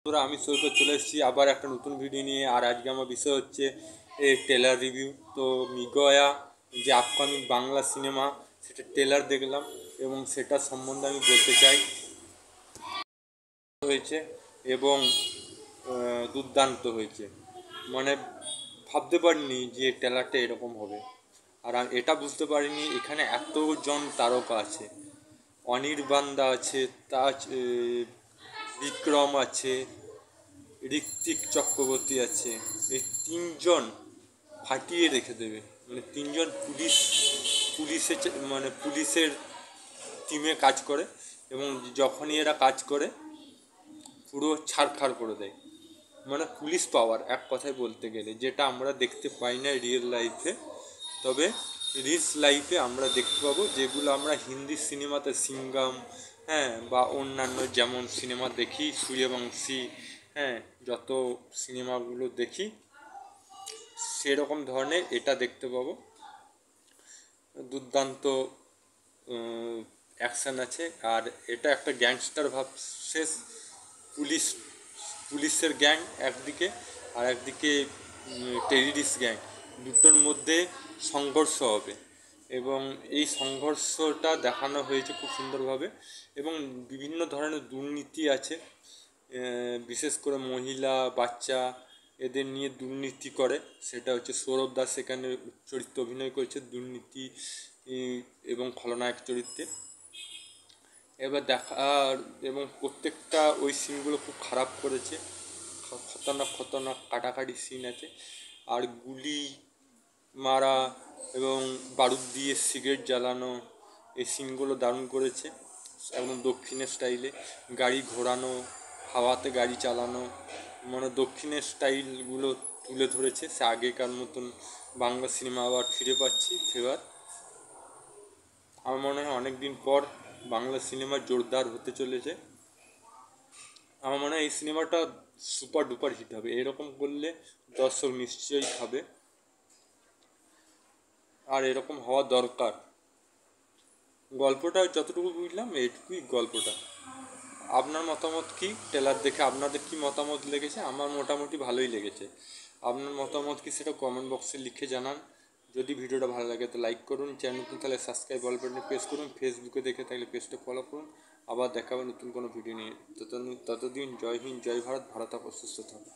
তোরা আমি সৈকত চলে এসেছি আবার একটা নতুন ভিডিও নিয়ে। আর আজকে আমার বিষয় হচ্ছে ট্রেলার রিভিউ। তো মৃগয়া যে আপকামিং বাংলা সিনেমা, সেটা ট্রেলার দেখলাম এবং সেটা সম্বন্ধে আমি বলতে চাই। হয়েছে এবং দুর্দান্ত হয়েছে, মানে ভাবতে পারিনি যে ট্রেলারটা এরকম হবে। আর আমি এটা বুঝতে পারিনি এখানে এতজন তারকা আছে। অনির্বাণদা আছে, তাজ বিক্রম আছে, ঋত্বিক চক্রবর্তী আছে। এই তিনজন ফাটিয়ে রেখে দেবে, মানে তিনজন পুলিশের টিমে কাজ করে এবং যখনই এরা কাজ করে পুরো ছাড়খাড় করে দেয়। মানে পুলিশ পাওয়ার এক কথায় বলতে গেলে, যেটা আমরা দেখতে পাই না রিয়েল লাইফে, তবে রিলস লাইফে আমরা দেখতে পাবো, যেগুলো আমরা হিন্দি সিনেমাতে সিঙ্গাম, হ্যাঁ, বা অন্যান্য যেমন সিনেমা দেখি সূর্যবংশী, হ্যাঁ, যত সিনেমাগুলো দেখি সেরকম ধরনের এটা দেখতে পাবো। দুর্দান্ত অ্যাকশান আছে। আর এটা একটা গ্যাংস্টার ভাব শেষ, পুলিশ পুলিশের গ্যাং একদিকে, আর একদিকে টেরিরিস্ট গ্যাং, দুটোর মধ্যে সংঘর্ষ হবে এবং এই সংঘর্ষটা দেখানো হয়েছে খুব সুন্দরভাবে। এবং বিভিন্ন ধরনের দুর্নীতি আছে, বিশেষ করে মহিলা বাচ্চা এদের নিয়ে দুর্নীতি করে, সেটা হচ্ছে সৌরভ দাস সেখানে চরিত্রে অভিনয় করেছে দুর্নীতি এবং খলনায়ক চরিত্রে। এবার দেখার এবং প্রত্যেকটা ওই সিনগুলো খুব খারাপ করেছে, খতরনাক কাটাকাটি সিন আছে। আর গুলি মারা এবং বারুদ দিয়ে সিগারেট জ্বালানো, এই সিনগুলো দারুণ করেছে একদম দক্ষিণের স্টাইলে। গাড়ি ঘোরানো, হাওয়াতে গাড়ি চালানো, মানে দক্ষিণের স্টাইলগুলো তুলে ধরেছে। সে আগেকার মতন বাংলা সিনেমা আবার ফিরে পাচ্ছি ফেবার। আমার মনে হয় অনেক দিন পর বাংলা সিনেমা জোরদার হতে চলেছে। আমার মনে হয় এই সিনেমাটা সুপার ডুপার হিট হবে, এরকম করলে দর্শক নিশ্চয়ই খাবে, আর এরকম হওয়া দরকার। গল্পটা যতটুকু বুঝলাম এইটুকুই গল্পটা। আপনার মতামত কি? ট্রেলার দেখে আপনাদের কি মতামত লেগেছে? আমার মোটামুটি ভালোই লেগেছে। আপনার মতামত কি সেটা কমেন্ট বক্সে লিখে জানান। যদি ভিডিওটা ভালো লাগে তো লাইক করুন, চ্যানেল নতুন তাহলে সাবস্ক্রাইব অল বাটনে প্রেস করুন, ফেসবুকে দেখে থাকলে পেজটা ফলো করুন। আবার দেখা হবে নতুন কোনো ভিডিও নিয়ে। ততদিন জয় হিন্দ, জয় ভারত, ভারত সুস্থ থাকুন।